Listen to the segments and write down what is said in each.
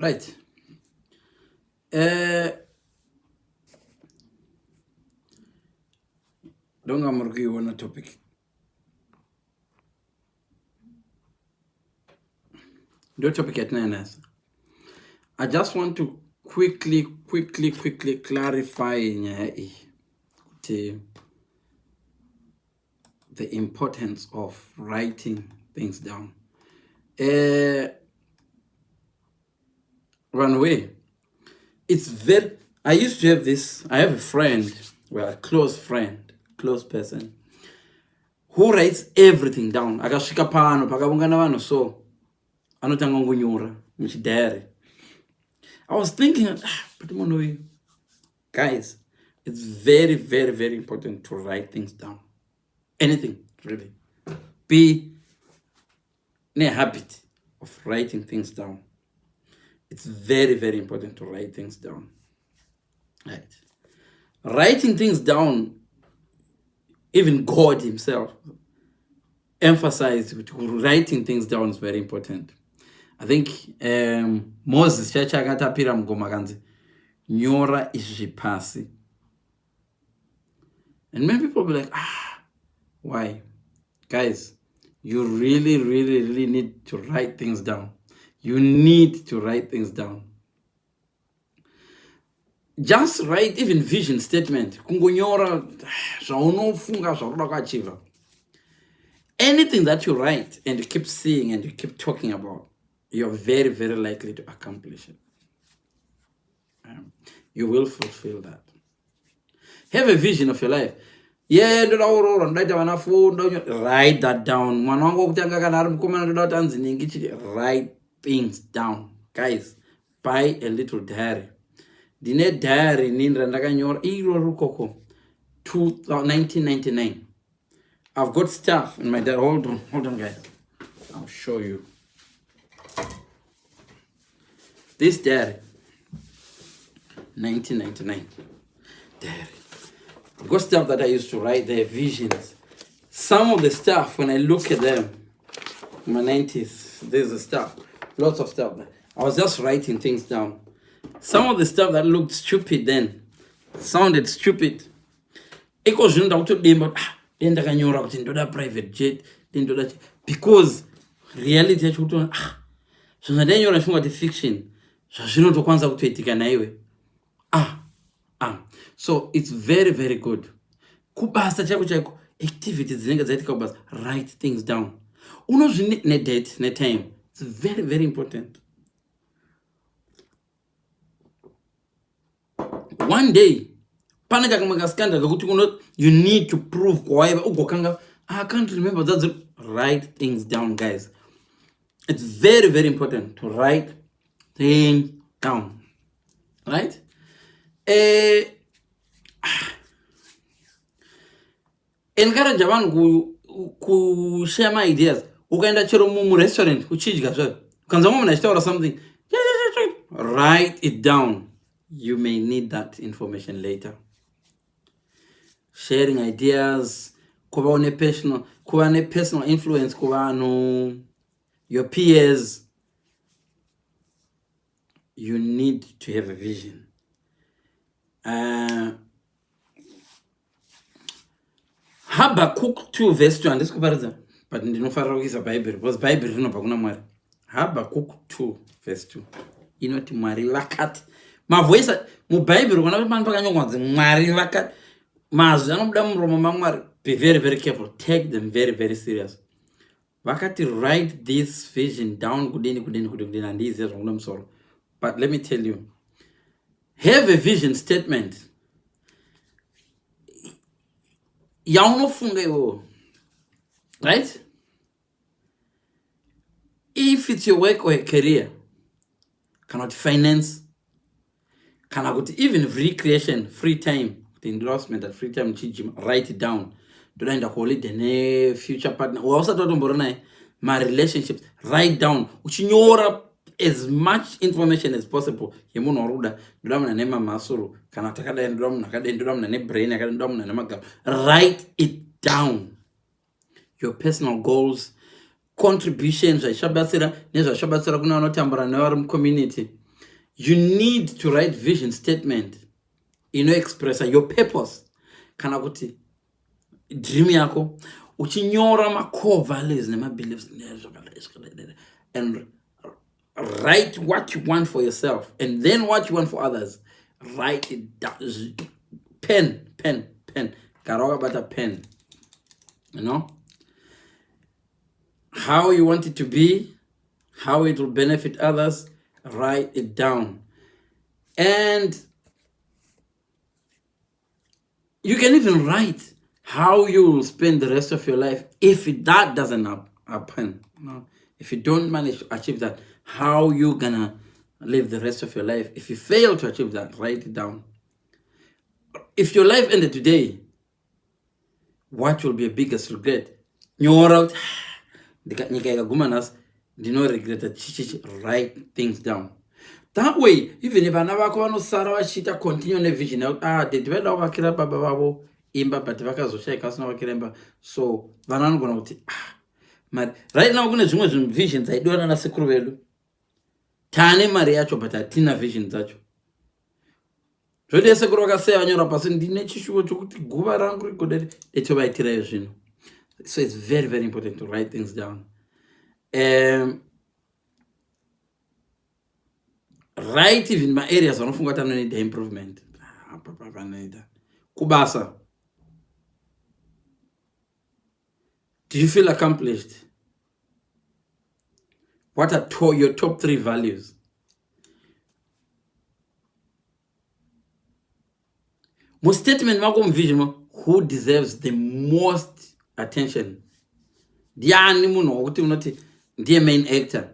Right. Don't go on a topic. Do topic at 9. I just want to quickly clarify the importance of writing things down. Run away. It's very. I used to have this. I have a friend, well, a close friend, close person, who writes everything down. Akasvika pano pakavungana vanhu so anotanga ngunyora muchidhayari. I was thinking, but guys, it's very important to write things down. Anything, really. Be in a habit of writing things down. It's very important to write things down. Right. Writing things down, even God himself emphasized writing things down is very important. I think Moses chachakatapira mugoma kanzi nyora izvi pasi. And many people be like, why? Guys, you really need to write things down. You need to write things down. Just write even vision statement. Anything that you write and you keep seeing and you keep talking about, you're very likely to accomplish it. You will fulfill that. Have a vision of your life. Yeah, write that down. Write things down. Guys, buy a little diary. Dine diary nindra ndakanyora iro rukoko 1999. I've got stuff in my diary. Hold on guys. I'll show you. This diary, 1999 diary. I've got stuff that I used to write there, visions. Some of the stuff, when I look at them, in my 90s, there's the stuff, lots of stuff. I was just writing things down. Some of the stuff that looked stupid then, sounded stupid. It was private jet, because reality fiction. So it's very good. Activities, write things down. Date, time. It's very important. One day, you need to prove I can't remember. That's write things down, guys. It's very important to write things down. Right? Encourage abantu ku share my ideas. Ukaenda chero mu restaurant uchidya zvo. Kanza or something. Write it down. You may need that information later. Sharing ideas, kuva ne personal influence kuva your peers. You need to have a vision. Habakkuk 2 verse 2 andisikuparidza but ndinofarira kuisa Bible because Bible rinobva kuna Mwari. Habakkuk 2 verse 2 inoti Mwari vakati. Mavoice muBhayibheri kana kuti pano pakanyongwa kuti Mwari vakati. Mazwi anobuda muromo maMwari. Be very careful. Take them very serious. Vakati write this vision down kudini andiziva zvakuna musoro. But let me tell you, have a vision statement. Right? If it's your work or a career, cannot finance, cannot even recreation, free time, the endorsement at free time, write it down. Don't end up holiday, future partner. We also talking about my relationships. Write down. Uchinyora as much information as possible. Yemunoruda. Write it down. Your personal goals, contributions, community. You need to write vision statement express your purpose. Kana kuti dream yako uchinyora ma core values nema beliefs and write what you want for yourself and then what you want for others. Write it down. Pen. Karoga bata pen. How you want it to be, how it will benefit others. Write it down. And you can even write how you will spend the rest of your life if that doesn't happen. If you don't manage to achieve that, how you gonna live the rest of your life? If you fail to achieve that, write it down. If your life ended today, what will be your biggest regret? You're out. No regret. Write things down. That way, even if I never go Sarah Shita continue on a vision out, the develop a baba babo, imba pativaka shake us now kiremba. So Vanan gonna right now gonna zoom visions. I don't know secret. Tane mariacho but I tina visions that you. So there's a groga say on your person, the nature should go around good. It's a white iteration. So it's very, very important to write things down. Right, even my areas I don't need the improvement. Kubasa. Do you feel accomplished? What are your top 3 values? Most statement vision, who deserves the most attention? The main actor.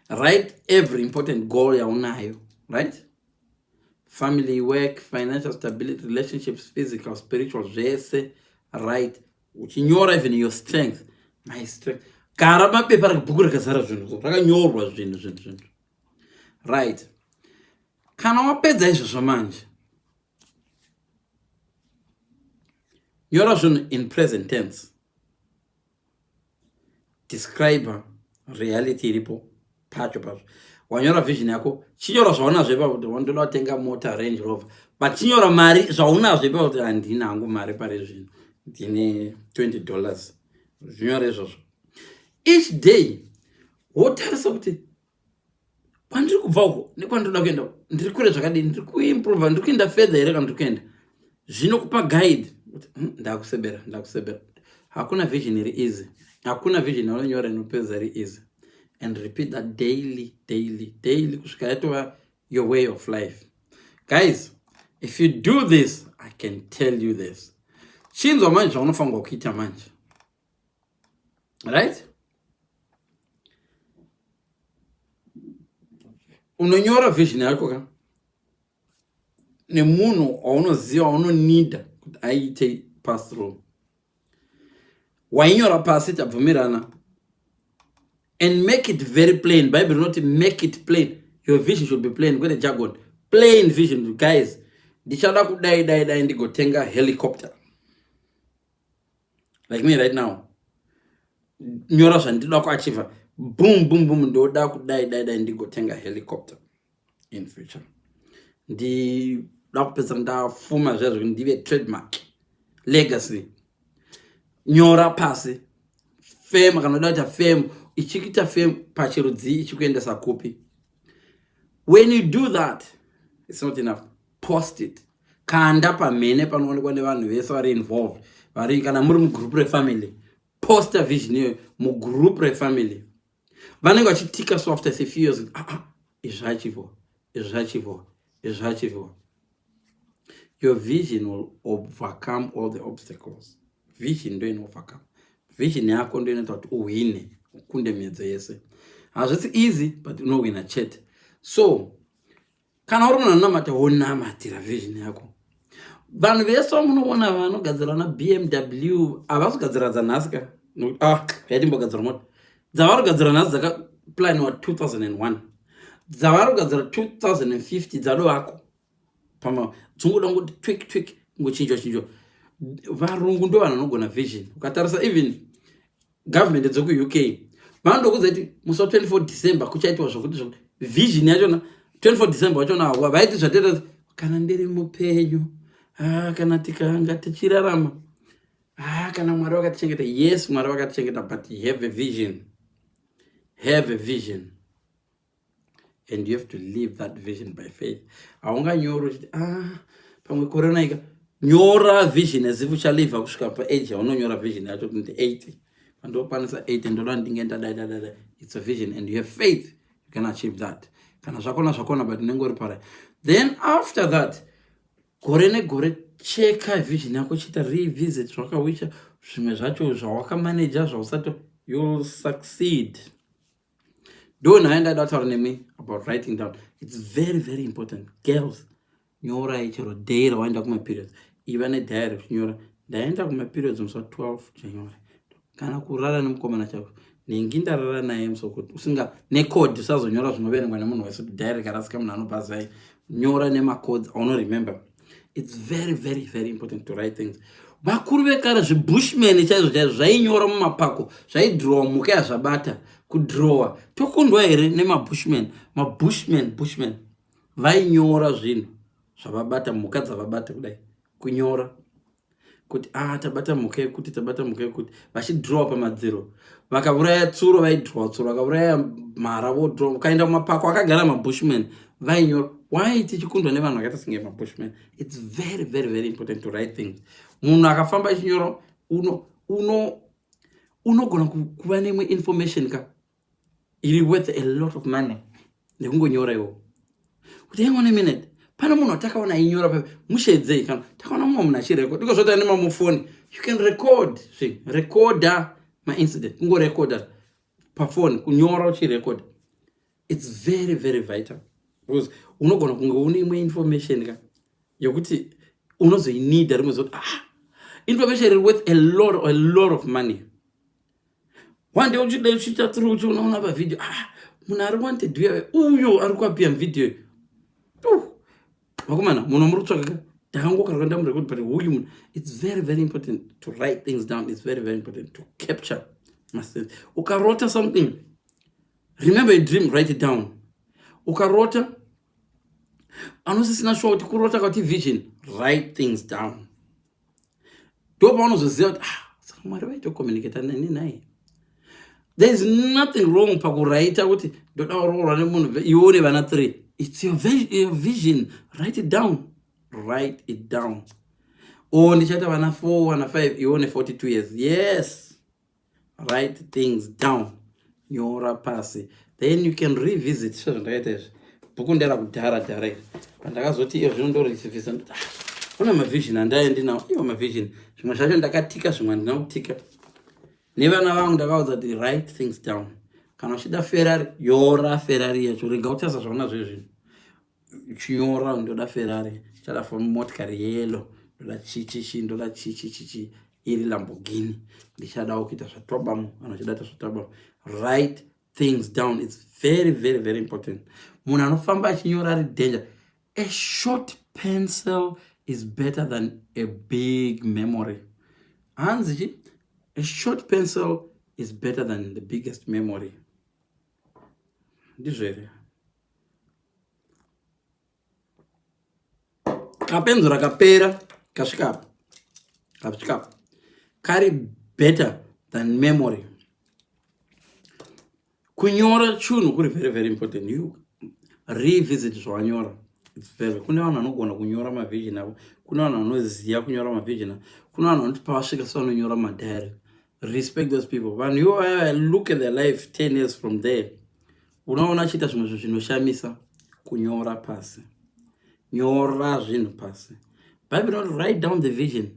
Write every important goal you have, right? Family, work, financial stability, relationships, physical, spiritual, right? Uchinyora even your strength. My strength. Karama paper bukura kasara zvinhu. Rakanyorwa zvinhu. Right. Kana wapedza izvozvo manje. Nyora zvinhu in present tense. Describe reality iripo. Pacho. Wanyora vision yako, chinyora zvaona zvepa kuti wandoda kutenga mota Range Rover. But chinyora mari zvauna zvepa kuti andina hangu mari pare zvino. Ndine $20. Zvinyora izvozvo. Each day, wotarisa kuti kwandiri kubva uko nekwandoda kuenda, ndiri kure zvakadini, ndiri kuimprove, ndiri kuenda further here kana ndiri kuenda. Zvinokupa guide. Ndakusebera. Hakuna vision iri easy. Hakuna vision inonyora inopedza iri easy. And repeat that daily, kusvika yatova your way of life. Guys, if you do this, I can tell you this. Chinzwa manje zvaunofanga kuita manje. Right? Unonyora vision yako ka nemunhu waunoziva waunonida kuti aite pass through. Wainyora pasi tabvumirana. And make it very plain. Bible not make it plain. Your vision should be plain. With a jargon. Plain vision, guys. Dichada could die and go tenga helicopter. Like me right now. Nyorosan did not achieve. Boom, do da could die and go tenga helicopter in future. The represent our former trademark. Legacy. Nyora passe. Fame, Canada fame. Ichikita fame pachirudzi ichikuenda sakopi. When you do that, it's not enough. Post it. Kanda pa mene panoonekwa nevanhu vese vari involved. Vari kana muri mugroup refamily. Post a vision here mu group refamily. Vanenge vachitika so after a few years. Is achievable. Your vision will overcome all the obstacles. Vision don't overcome. Vision yako ndio inoita kuti uwine. Kunde miedzo yese. It's easy, but you know win a chat. So, kana uri munhu anamata wonamatira vision yako. Vanhu vese munoona vanogadzirana BMW avazogadzira dzanhasi yatimbogadzira mota. Dzavari kugadzira nhasi dzakaplaniwa 2001. Dzavari kugadzira 2050 dzadovako. Dzunguda ngoti twik ngochinjwa. Varungu ndo vanhu vanogona vision. Ukatarisa even government dzoku UK vandokuza kuti musi 24 December kuchaitwa zvokuti vision yachona 24 December wachona vaiti zvateta kana ndiri mupenyu kana tikanga tichirarama kana Mwari vakatichengeta. Yes, Mwari vakatichengeta, but have a vision. Have a vision. And you have to live that vision by faith. Haunganyora uchiti pamwe korona ika nyora vision as if uchalivha kusvika pa-age yaunonyora vision yacho kuti 80 pandokwanisa 80 ndoda ndingeenda dai. It's a vision and you have faith you can achieve that. Kana zvakona but unenge pare. Then after that gore negore cheka vision yako chita revisit zvakawicha zvimwe zvacho zvawakamanage zvausato, you'll succeed. Don't end that me about writing down. It's very, very important. Girls, nyora ichero daily wind up my periods. Even a diary nyora. The end up my periods on 12 January. Kana kurara nemukomana chako. Ninginda rara naye msoko. Usinga ne code sazo nyora zvinovere ngwana munhu wese diary karasika munhu anobasa nyora nema codes I don't remember. It's very, very, very important to write things. Vakuru vekare zvibushmen chaizvo zvainyora mumapako zvaidhirowa muka yazvabata kudhirowa tokundwa here nemabushman bushman vainyora zvinhu zvavabata mhuka dzavabata kudai kunyora kuti tabata mhuka yekuti vachidhirowa pamadziro. Vakauraya tsuro vaidhirowa tsuro, vakauraya mhara vodhirowa. Ukaenda mumapako akagara mabushman vainyora. Why tichikundwa nevanhu vakaita senge mabushman? It's very, very, very important to write things. Munhu akafamba achinyora unogona kuva nemwe information iri worth a lot of money nekungonyora iwo. Kuti hang on a minute, pana munhu atakaona ainyora pa mushedzei kana takaona mumwe munhu achirecord iko zvota nemamufoni. You can record recorder incident kungorecorda pafoni kunyora uchirecord. It's very, very vital because unogona kunge une imwe information yokuti unozoinida rimwe zoti information is worth a lot of money. One day uchida through uchiona pa video munhu ari wanted uyo ari kuapia video vakomana munhu murutsvaka ndakangokarwa ndamurecord but uyu munhu. It's very, very important to write things down. It's very, very important to capture masters. Ukarota something, remember a dream, write it down. Ukarota anosisina sure kuti kurota kwati vision, write things down. Ndopaanozoziva kuti saka Mwari vaitocommunicata nani naye. There is nothing wrong pakuraita kuti ndoda kuroorwa nemunhu ione vana 3. It's your vision. Write it down. Write it down. Ndichaita vana 4 vana 5 ione 42 years. Yes. Write things down. Nyora pasi. Then you can revisit. So ndakaita izvi. Bhuku ndera kudhara. Pandakazoti iyo zvinondorisivisa ndoti una mavision andaendi nawo. Iwo mavision. Zvimwe zvacho ndakatika, zvimwe handina kutika. Nevana vangu ndakaudza kuti write things down. Kana uchida Ferrari, yora Ferrari yacho. Rega kutasa zvaona zvezvinhu. Chinyora ndoda Ferrari. Chada for motikari yellow. Ndoda chichi. Iri Lamborghini. Ndichada kuita zvatwabamu. Anochida zvatwabamu. Write things down. It's very, very, very important. Munhu anofamba achinyora ari danger. A short pencil is better than a big memory. Hanzi, a short pencil is better than the biggest memory. Ndizvere. Kapenzo rakapera kasvika kari better than memory. Kunyora chunhu kuri very, very important. You revisit zvawanyora. It's very. Kune vanhu vanogona kunyora mavision avo. Kune vanhu vanoziva kunyora mavision avo. Kune vanhu vanoti pavasvika sevanonyora madhari. Respect those people. When you look at their life 10 years from there, unaona achiita zvimwe zvinoshamisa. Kunyora pasi. Nyora zvinhu pasi. Bible not write down the vision.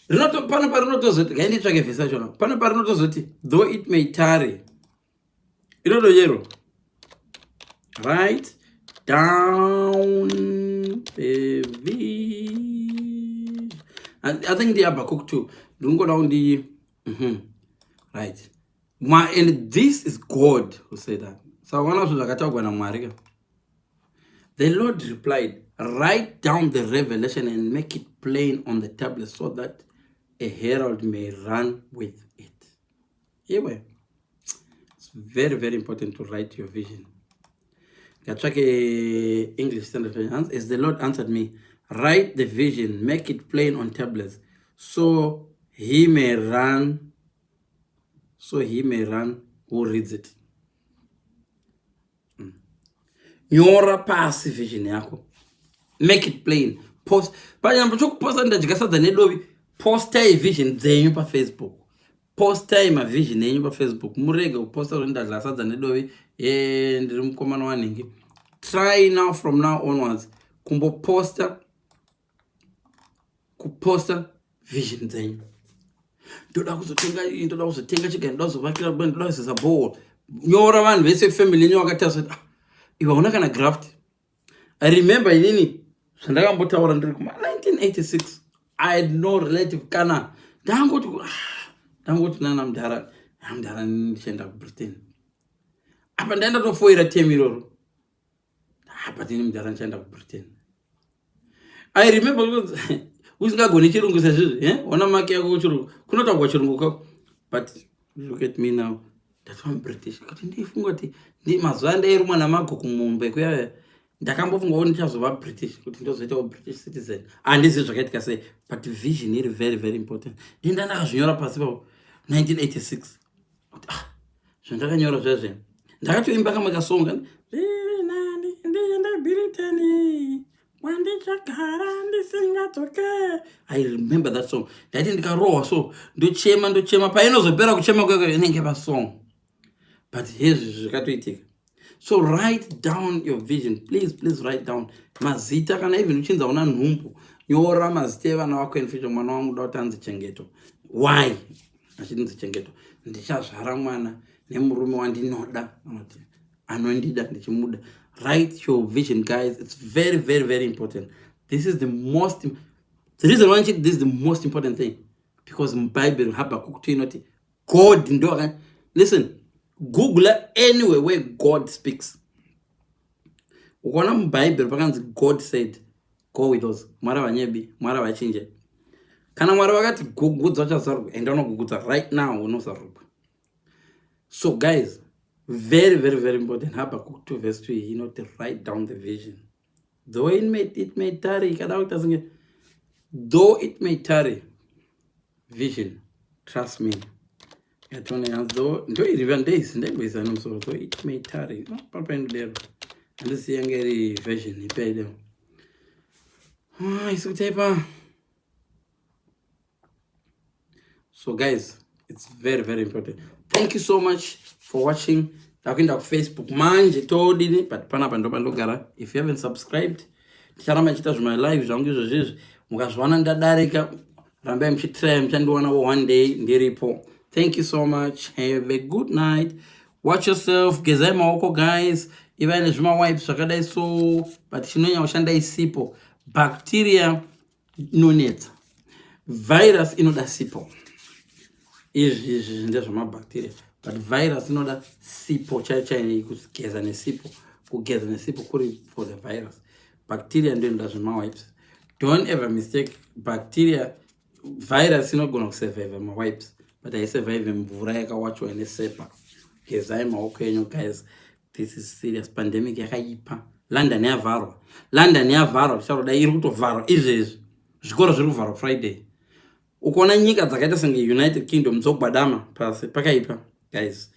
Pana parinotozoti ngainditsvake vhesi achona. Pana parinotozoti though it may tarry. Inodo yero. Write down the vision. And I think the Habakkuk too. Don't go down the right. And this is God who said that. So one of the the Lord replied, write down the revelation and make it plain on the tablet so that a herald may run with it. Anyway, it's very, very important to write your vision. English Standard Version. As the Lord answered me, write the vision, make it plain on tablets, so he may run who reads it. Nyora pasi vision yako, make it plain. Post panyambo chokuposta ndajikasadza nedovi, postai vision dzenyu paFacebook, postai mavision enyu paFacebook, murege kuposta kuti ndadlasadza nedovi ndiri mukomana wanhingi. Try now, from now onwards, kuposta vision dzenyu. Ndoda kuzotenga chicken, ndoda kuzovakira band, ndoda kuzoisa ball. Nyora vanhu vese family yenyu vakataura iwe una kana graft. I remember inini zvandakambotaura ndiri kuma 1986, I had no relative kana ndangoti nana mudhara ndichienda kuBritain. Apa ndaenda tofoira temu iroro, but ini mudhara ndichienda kuBritain. I remember usingagoni chirungu sezvizvi, ona maki yako kuchirungu kunotaurwa chirungu kako, but look at me now, that's why I'm British. Kuti ndifunga kuti mazuva andairumwa namago kumumbe kuya, ndakambofunga kuti ndichazova British, kuti ndozoita British citizen. Handisi zvakaitika sei, but vision iri very very important. Ndinda ndakazvinyora pasi papo 1986 kuti zvandakanyora zvezve ndakatoimba kamwe kasonga, ndienda Britain wandichagara ndisingadzoke. I remember that song. Ndaiti ndikarohwa so ndochema painozopera kuchema kwekwe inenge pasong, but hezvi zvikatoitika. So write down your vision, please write down mazita. Kana even uchinza una nhumbu, nyora mazita evana wako in future. Mwana wangu dauta anzi Chengeto. Why? Achinzi Chengeto, ndichazvara mwana nemurume wandinoda, anondida ndichimuda. Write your vision, guys. It's very very very important. This is the reason why this is the most important thing, because in Bible Habakkuk 2 God ndo. Listen, Google anywhere where God speaks. Ukona muBible pakanzi God said, go with us. Mwara vanyebi, mwara vachinje. Kana mwara vakati gugudza chazaruka, enda unogugudza right now unozaruka. So guys, very very very important. Habakkuk 2 verse 3, to write down the vision. Though it may tarry, though it may tarry, vision, trust me. Though it may tarry, and this young vision, he paid them. So guys, it's very very important. Thank you so much for watching. Takuenda Facebook manje todini, but panapa ndo pandogara. If you haven't subscribed, ticharamba chita zvima live zvangu izvozvizvi, mukazviwana ndadarika, rambai muchitry muchandiwana one day ndiripo. Thank you so much. Have a good night. Watch yourself. Gezai maoko guys. Even zvima wipes zvakadai so, but chinonyanya kushanda isipo. Bacteria inonetsa, virus inoda sipo. Izvi ndezvama bacteria, but virus inoda sipo chaichai, kugeza nesipo. Kugeza nesipo kuri for the virus. Bacteria ndio inoda zvima wipes. Don't ever mistake bacteria. Virus inogona kusurvive ma wipes, but I survive mvura yakawachwa nesepa. Gezai maoko enyu guys. This is serious. Pandemic yakaipa. London yavharwa, charoda iri kutovharwa izvezvi. Zvikoro zviri kuvharwa Friday. Ukaona nyika dzakaita senge United Kingdom dzogwadama pasi pakaipa guys.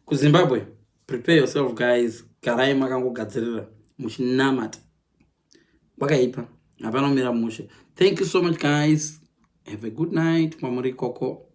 KuZimbabwe, prepare yourself guys. Garai makangogadzirira muchinamata. Kwakaipa. Hapana kumira mushe. Thank you so much guys. Have a good night. Mwamuri koko.